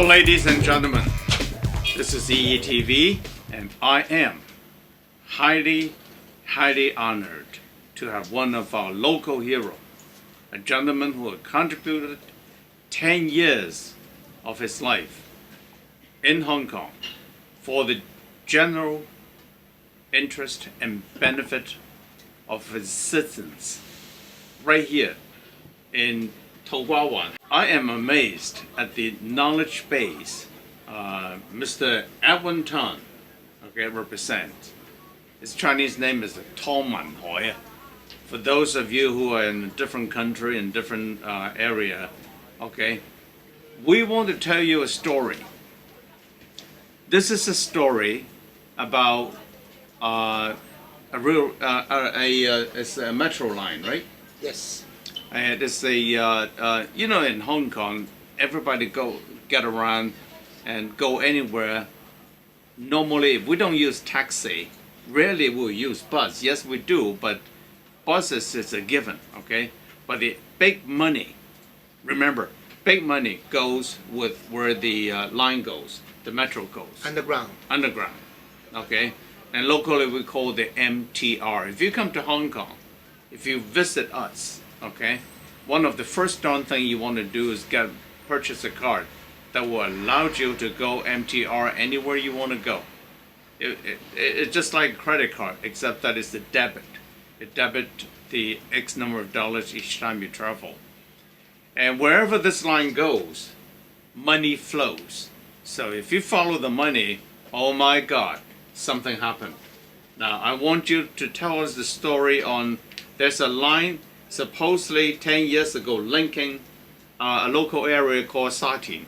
Hello, ladies and gentlemen. This is eetv, and I am highly honored to have one of our local heroes, a gentleman who had contributed 10 years of his life in Hong Kong for the general interest and benefit of his citizens right here in Toguawan. I am amazed at the knowledge base Mr. Edwin Tan represents. His Chinese name is Tom Man Hoi. For those of you who are in a different country, in different area, we want to tell you a story. This is a story about it's a metro line, right? Yes. And it's a in Hong Kong, everybody get around and go anywhere. Normally, if we don't use taxi, rarely we'll use bus. Yes, we do, but buses is a given, okay? But the big money, remember, big money goes with where the line goes, the metro goes. Underground. Underground, okay? And locally we call the MTR. If you come to Hong Kong, if you visit us, okay, one of the first darn thing you want to do is purchase a card that will allow you to go MTR anywhere you want to go. It's just like a credit card, except that it's a debit. It debit the X number of dollars each time you travel. And wherever this line goes, money flows. So if you follow the money, oh my God, something happened. Now I want you to tell us the story on, there's a line supposedly 10 years ago linking a local area called Sha Tin,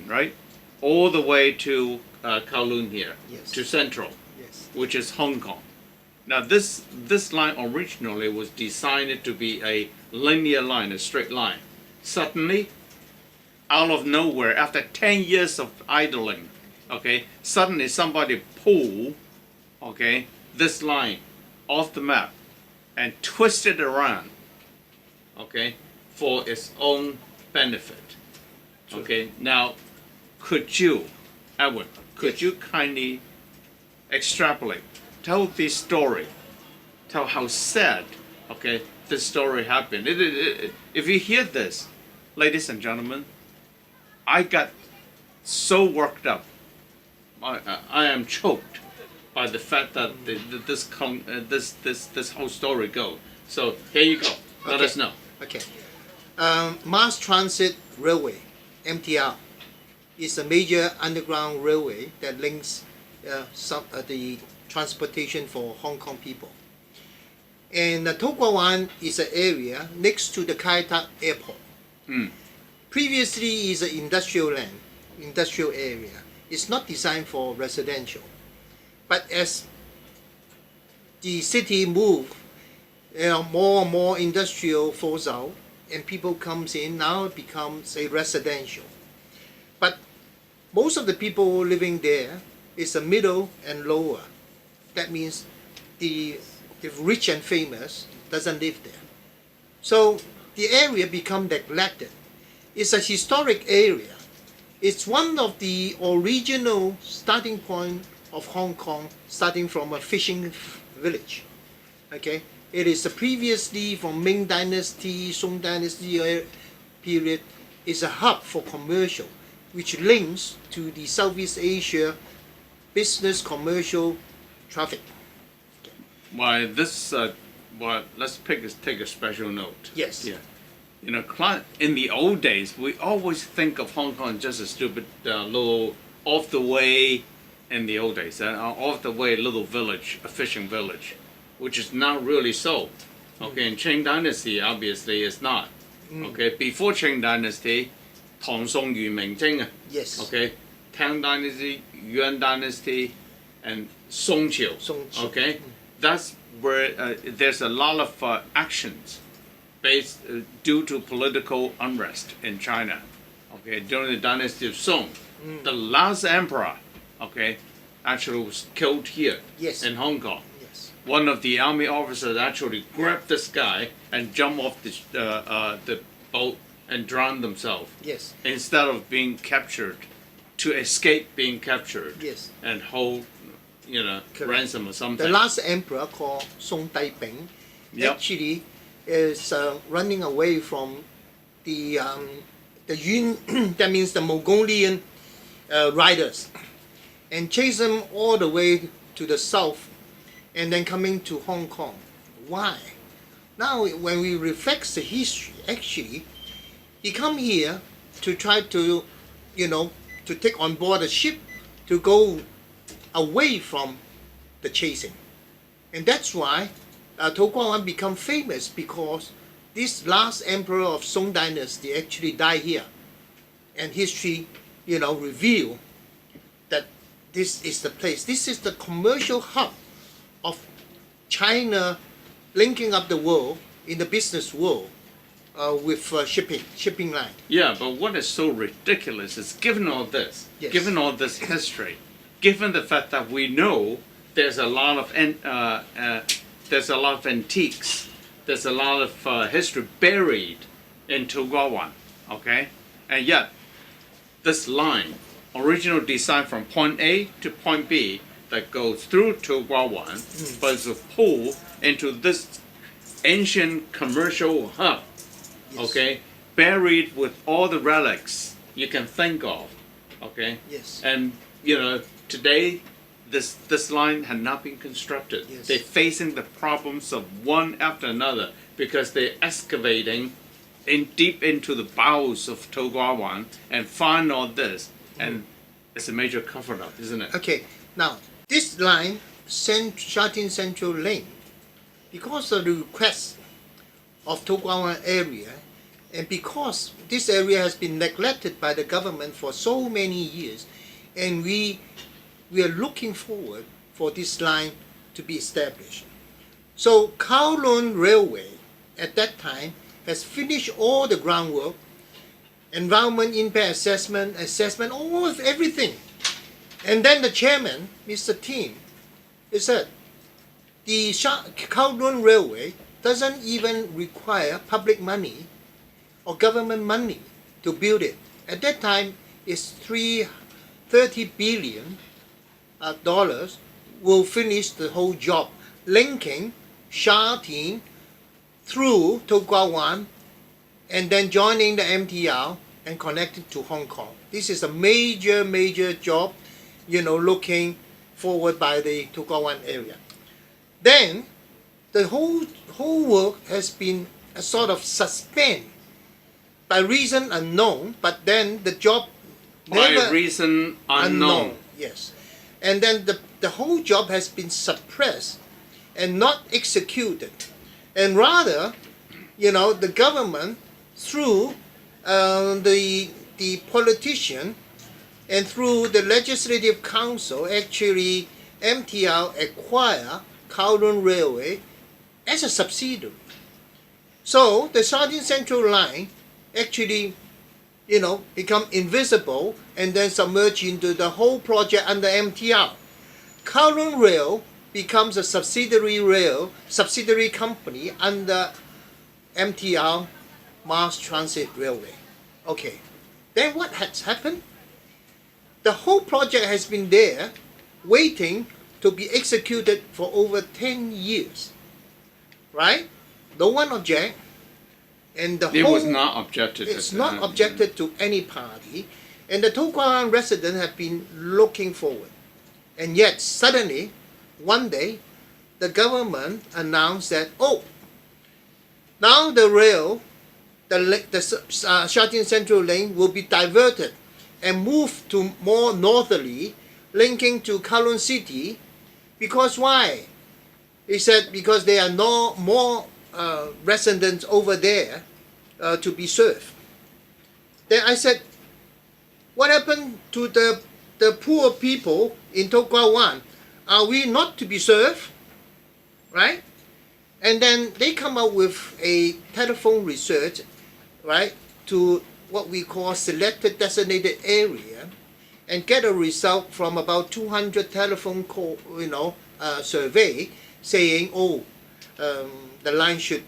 right? All the way to Kowloon here, yes, to Central, yes, which is Hong Kong. Now this line originally was designed to be a linear line, a straight line. Suddenly, out of nowhere, after 10 years of idling, suddenly somebody pulled, this line off the map and twisted around, for its own benefit. Now, could you, Edwin, you kindly extrapolate, tell the story, tell how sad, this story happened. If you hear this, ladies and gentlemen, I got so worked up. I am choked by the fact that this whole story goes. So here you go. Let us know. Okay. Mass Transit Railway, MTR, is a major underground railway that links the transportation for Hong Kong people. And Toguawan is an area next to the Kai Tak Airport. Previously is an industrial area. It's not designed for residential. But as the city moves, more and more industrial falls out and people comes in, now it becomes a residential. But most of the people living there is a middle and lower. That means the rich and famous doesn't live there. So the area become neglected. It's a historic area. It's one of the original starting point of Hong Kong, starting from a fishing village. It is previously from Ming Dynasty, Song Dynasty period, is a hub for commercial, which links to the Southeast Asia business commercial traffic. Why this? Let's take a special note. Yes. Yeah. In the old days, we always think of Hong Kong just a stupid little off the way. In the old days, off the way little village, a fishing village, which is not really so. In Qing Dynasty, obviously, it's not. Before Qing Dynasty, Tang Song Yu Ming Jing. Yes. Tang Dynasty, Yuan Dynasty, and Song Qiu. That's where there's a lot of actions based due to political unrest in China. During the dynasty of Song, the last emperor, actually was killed here, yes, in Hong Kong. Yes. One of the army officers actually grabbed this guy and jumped off the boat and drown themselves Yes. instead of being captured, to escape being captured Yes. and hold, Correct. ransom or something. The last emperor called Song Taiping Yep. actually is running away from the Yun, that means the Mongolian riders, and chase them all the way to the south, and then coming to Hong Kong. Why? Now, when we reflect the history, actually, he come here to try to, to take on board a ship to go away from the chasing. And that's why To Guan Wan become famous, because this last emperor of Song dynasty actually died here. And history, reveal that this is the place. This is the commercial hub of China, linking up the world in the business world with shipping line. Yeah, but what is so ridiculous is, given all this, Yes. given all this history, given the fact that we know there's a lot of antiques, there's a lot of history buried in To Guan Wan, okay, and yet this line, original design from point A to point B, that goes through To Guan Wan, but is pulled into this ancient commercial hub. Yes. Okay, buried with all the relics you can think of. Okay. Yes. And today, this line had not been constructed. Yes. They're facing the problems of one after another because they're excavating deep into the bowels of To Guan Wan and find all this, and it's a major cover up, isn't it? Okay, now this line, Sha Tin Central Lane, because of the request of To Guan Wan area, and because this area has been neglected by the government for so many years, and we are looking forward for this line to be established. So Kowloon Railway at that time has finished all the groundwork, environment impact assessment, all of everything. And then the chairman, Mr. Tim, he said, the Kowloon Railway doesn't even require public money or government money to build it. At that time, it's $30 billion will finish the whole job, linking Sha Tin through To Guan Wan, and then joining the MTR and connecting to Hong Kong. This is a major job, looking forward by the To Guan Wan area. Then the whole work has been a sort of suspend by reason unknown, but then the job By reason unknown. Yes. And then the whole job has been suppressed and not executed. And rather, the government, through the politician and through the legislative council, actually MTR acquire Kowloon Railway as a subsidiary. So the Sha Tin Central Line actually, become invisible and then submerge into the whole project under MTR. Kowloon Rail becomes a subsidiary company under MTR, Mass Transit Railway. Okay, then what has happened? The whole project has been there, waiting to be executed for over 10 years, right? No one object, and the It whole was not objected to. it's not objected to any party, and the To Guan Wan residents have been looking forward. And yet, suddenly, one day, the government announced that, now the rail, the Sha Tin Central Lane will be diverted and moved to more northerly, linking to Kowloon City. Because why? He said because there are no more residents over there to be served. Then I said, what happened to the poor people in To Guan Wan? Are we not to be served? Right? And then they come up with a telephone research, right, to what we call selected designated area, and get a result from about 200 telephone call, survey saying, the line should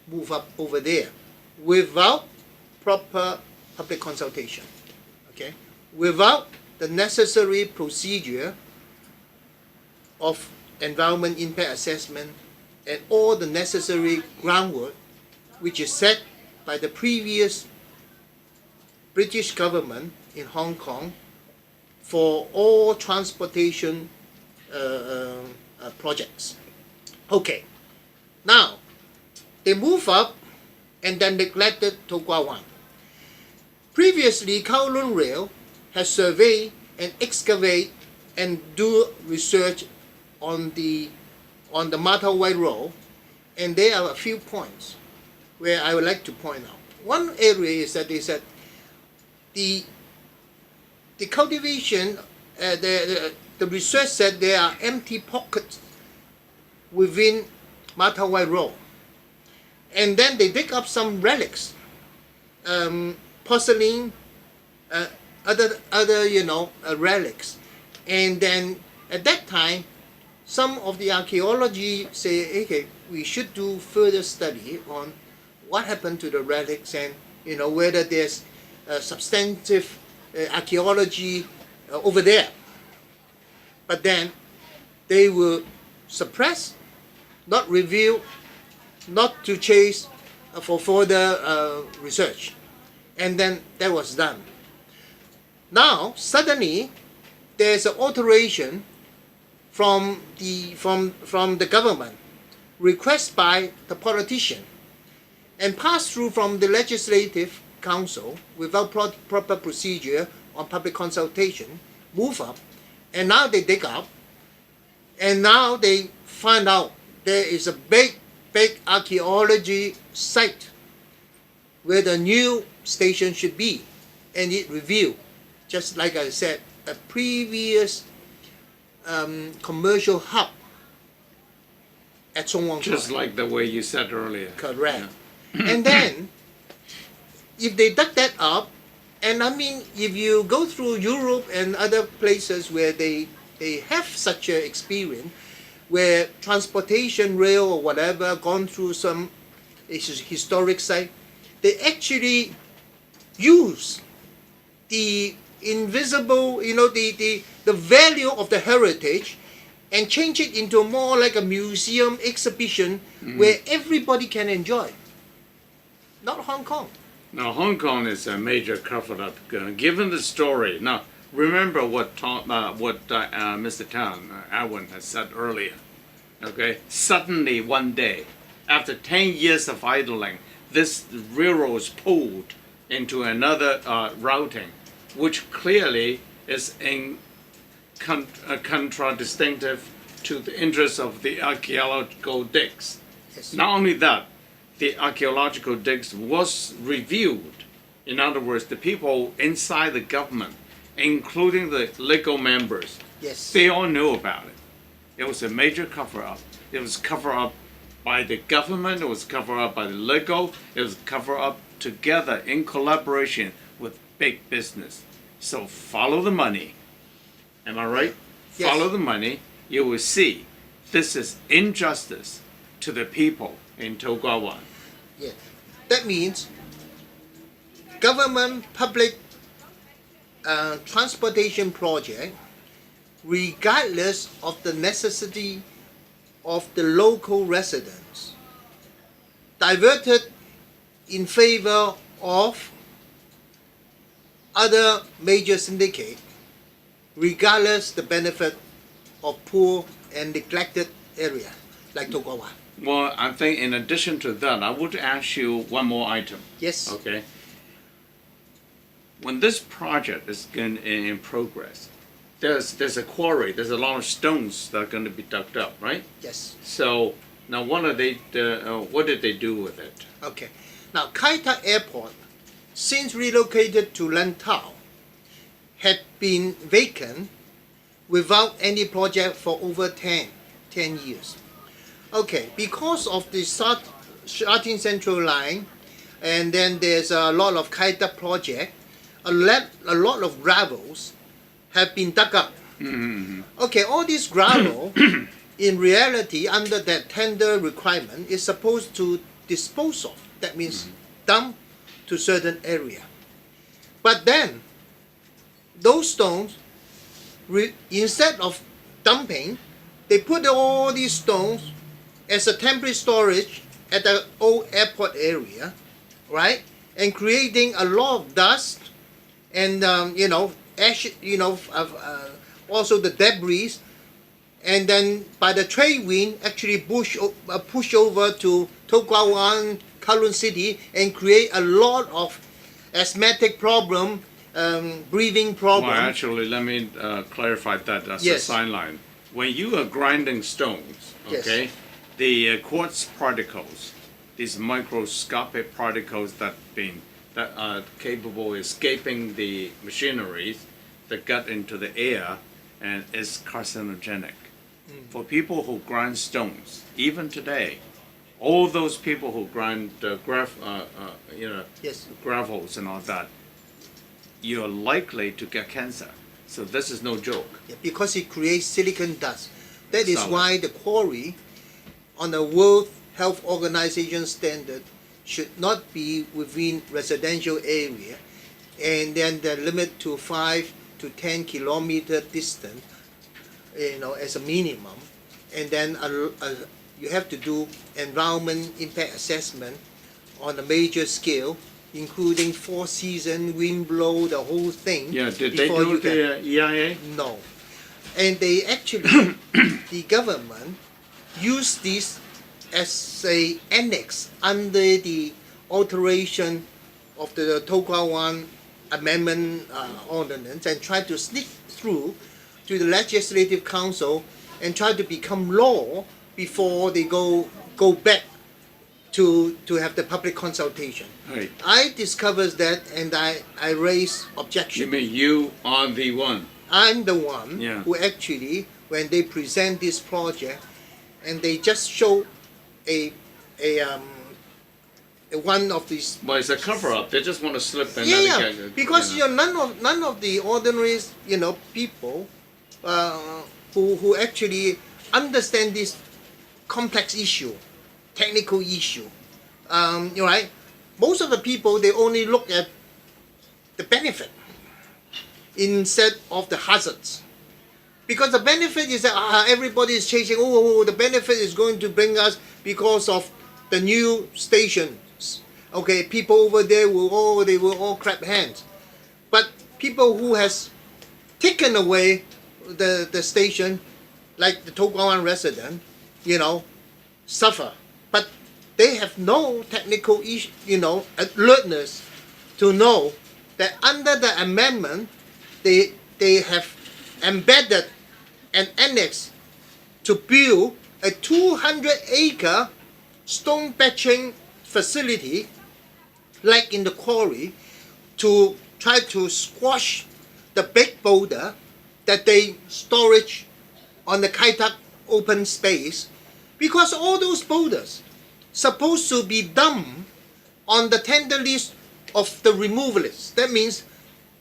move up over there without proper public consultation, okay, without the necessary procedure of environment impact assessment and all the necessary groundwork which is set by the previous British government in Hong Kong for all transportation projects. Okay, now they move up and then neglected To Kwa Wan. Previously, Kowloon Rail has surveyed and excavate and do research on the Mata Wai Road, and there are a few points where I would like to point out. One area is that they said the cultivation, the research said there are empty pockets within Mata Wai Road, and then they dig up some relics, porcelain, other relics, and then at that time, some of the archaeology say, okay, we should do further study on what happened to the relics and whether there's substantive archaeology over there. But then they were suppressed, not revealed, not to chase for further research, and then that was done. Now suddenly there's an alteration from the government, request by the politician, and passed through from the legislative council without proper procedure on public consultation, move up, and now they dig up, and now they find out there is a big archaeology site where the new station should be, and it revealed, just like I said, a previous commercial hub at Song Wong. Just like the way you said earlier. Correct. Yeah. And then, if they dug that up, and I mean, if you go through Europe and other places where they have such an experience, where transportation, rail or whatever, gone through some historic site, they actually use the invisible, the value of the heritage and change it into more like a museum exhibition where everybody can enjoy. Not Hong Kong. Now, Hong Kong is a major cover-up. Given the story, now remember what Mr. Tan, Alwyn, has said earlier. Okay, suddenly one day, after 10 years of idling, this railroad is pulled into another routing, which clearly is in contradistinct to the interests of the archaeological digs. Yes. Not only that, the archaeological digs was reviewed. In other words, the people inside the government, including the legal members, Yes. they all knew about it. It was a major cover-up. It was cover-up by the government, it was cover-up by the legal, it was cover-up together in collaboration with big business. So follow the money. Am I right? Yes. Follow the money. You will see this is injustice to the people in To Kwa Wan. Yes. That means government public transportation project, regardless of the necessity of the local residents, diverted in favor of other major syndicate, regardless the benefit of poor and neglected area like To Kwa Wan. Well, I think in addition to that, I would ask you one more item. Yes. Okay. When this project is in progress, there's a quarry. There's a lot of stones that are going to be dug up, right? Yes. So now, what did they do with it? Okay. Now, Kai Tak Airport, since relocated to Lantau, had been vacant without any project for over 10 years. Okay, because of the Shatin Central Line, and then there's a lot of Kai Tak project, a lot of gravels have been dug up. Mm-hmm. Okay, all this gravel, in reality, under that tender requirement, is supposed to dispose of. That means dump to certain area. But then, those stones, instead of dumping, they put all these stones as a temporary storage at the old airport area, right? And creating a lot of dust and ash, also the debris, and then by the trade wind actually push over to Tokugawa, Kowloon City, and create a lot of asthmatic problem, breathing problem. Well, actually, let me clarify that as a Yes. sign line. When you are grinding stones, Yes. okay, the quartz particles, these microscopic particles that are capable of escaping the machineries that get into the air and is carcinogenic. For people who grind stones, even today, all those people who grind Yes. gravels and all that, you're likely to get cancer. So this is no joke. Yeah, because it creates silicon dust. That is Solid. why the quarry on the World Health Organization standard should not be within residential area, and then the limit to 5 to 10 kilometer distance, as a minimum, and then you have to do environment impact assessment on a major scale, including 4 season, wind blow, the whole thing. Yeah, did they before do you the EIA? No. And they actually, the government used this as a annex under the alteration of the Tokugawa Amendment Ordinance, and tried to sneak through to the Legislative Council and try to become law before they go back to have the public consultation. Right. I discovered that, and I raised objection. You mean you are the one? I'm the one Yeah. who actually, when they present this project, and they just show a one of these. Well, it's a cover-up. They just want to slip and Yeah, because none of the ordinary people who actually understand this complex issue, technical issue. Right? Most of the people, they only look at the benefit instead of the hazards. Because the benefit is that everybody is chasing, the benefit is going to bring us because of the new stations. Okay, people over there will all clap hands. But people who has taken away the station, like the Tokugawa resident, suffer. But they have no technical alertness to know that under the amendment, they have embedded an annex to build a 200-acre stone batching facility, like in the quarry, to try to squash the big boulder that they storage on the Kaitak open space, because all those boulders supposed to be dumped on the tender list of the removalists. That means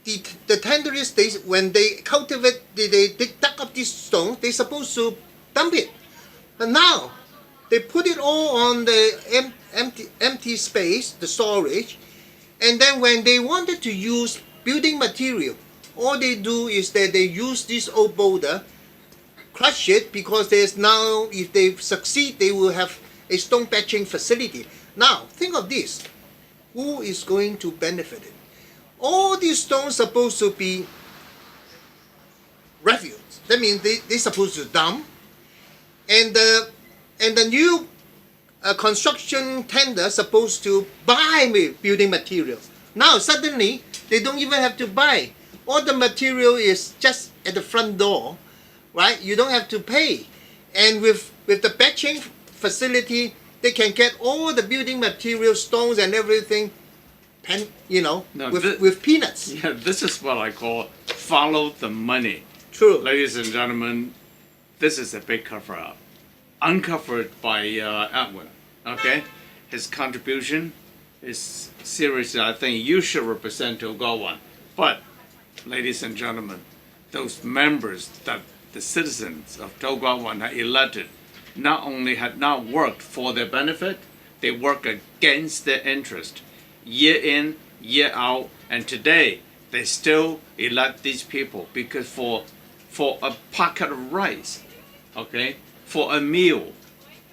the tender list, when they cultivate, they dig up these stones, they're supposed to dump it. And now they put it all on the empty space, the storage, and then when they wanted to use building material, all they do is that they use this old boulder, crush it, because there's now, if they succeed, they will have a stone patching facility. Now, think of this. Who is going to benefit it? All these stones supposed to be refuse. That means they're supposed to dump. And the new construction tender supposed to buy building materials. Now suddenly they don't even have to buy. All the material is just at the front door, right? You don't have to pay. And with the batching facility, they can get all the building materials, stones and everything, with peanuts. Yeah, this is what I call follow the money. True. Ladies and gentlemen, this is a big cover-up. Uncovered by Edwin, okay? His contribution is seriously, I think you should represent Tokugawa. But, ladies and gentlemen, those members that the citizens of Tokugawa had elected not only had not worked for their benefit, they work against their interest. year in, year out, and today they still elect these people because for a packet of rice, okay, for a meal,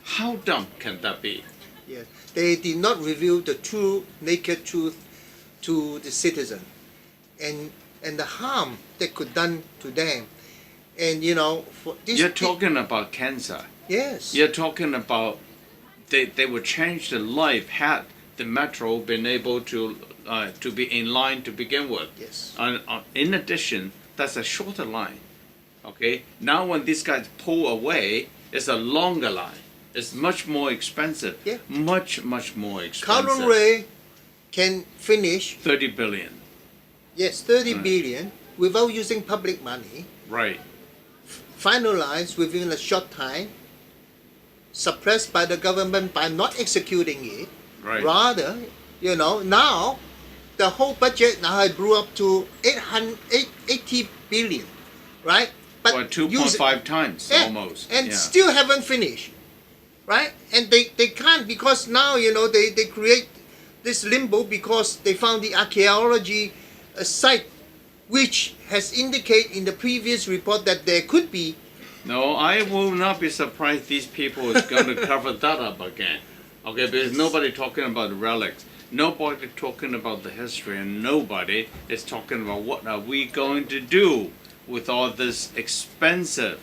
how dumb can that be? Yes. They did not reveal the true, naked truth to the citizen, and the harm that could done to them. And for this, You're talking about cancer. yes, You're talking about they would change the life had the metro been able to be in line to begin with. yes, And in addition, that's a shorter line. Okay. Now when these guys pull away, it's a longer line. It's much more expensive. Yeah. Much more expensive. Colin Ray can finish 30 billion. 30 billion without using public money, Right. finalized within a short time, suppressed by the government by not executing it. Right. Rather, now the whole budget now blew up to 80 billion, right? But Or 2.5 times almost. and Yeah. still haven't finished, right? And they can't, because now they create this limbo because they found the archaeology site which has indicated in the previous report that there could be. No, I will not be surprised these people is going to cover that up again. Okay, because nobody talking about the relics, nobody talking about the history, and nobody is talking about what are we going to do with all this expensive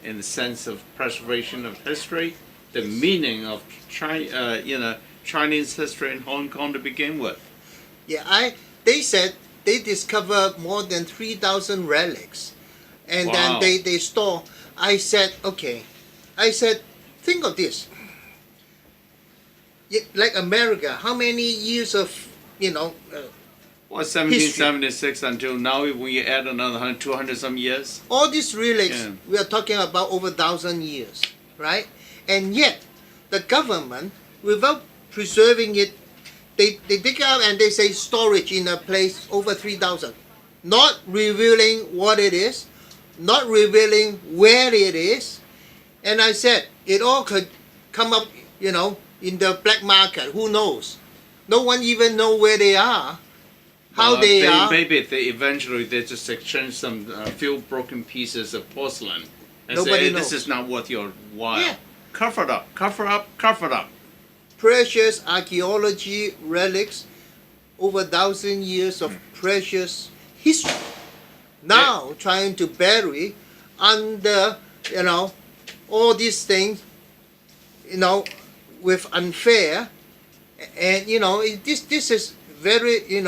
in the sense of preservation of history, the meaning of Chinese history in Hong Kong to begin with. Yeah, they said they discovered more than 3,000 relics, and Wow. then they store. I said, okay. I said, think of this. Like America, how many years of Well, 1776 until now, when you add another 200 some years. all these relics, Yeah. we are talking about over 1,000 years, right? And yet, the government, without preserving it, they dig out and they say storage in a place over 3,000, not revealing what it is, not revealing where it is. And I said, it all could come up, in the black market. Who knows? No one even know where they are, how they are. Maybe they eventually they just exchange some few broken pieces of porcelain and Nobody say, knows. this is not worth your while. Yeah. Cover it up, cover up, cover it up. Precious archaeology relics, over 1,000 years of precious history. Now trying to bury under, all these things, with unfair, and this is very, is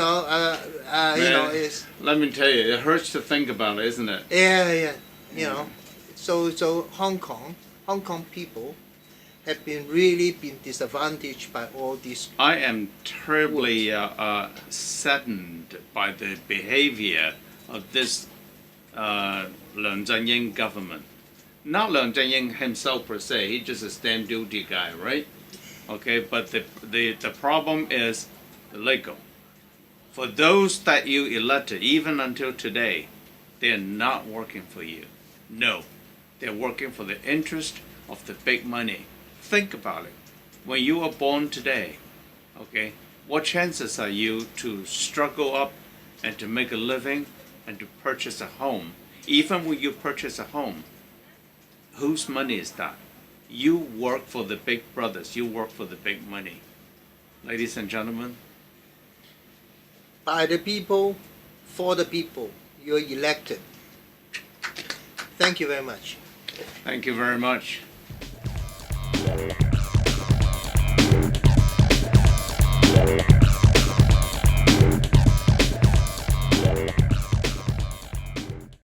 Let me tell you, it hurts to think about it, isn't it? yeah. So Hong Kong people have really been disadvantaged by all these. I am terribly saddened by the behavior of this Leung Chun-ying government. Not Leung Chun-ying himself per se, he's just a stamp duty guy, right? Okay, but the problem is the legal. For those that you elected, even until today, they're not working for you. No, they're working for the interest of the big money. Think about it. When you were born today, okay, what chances are you to struggle up and to make a living and to purchase a home? Even when you purchase a home, whose money is that? You work for the big brothers. You work for the big money. Ladies and gentlemen, By the people, for the people, you're elected. Thank you very much. thank you very much.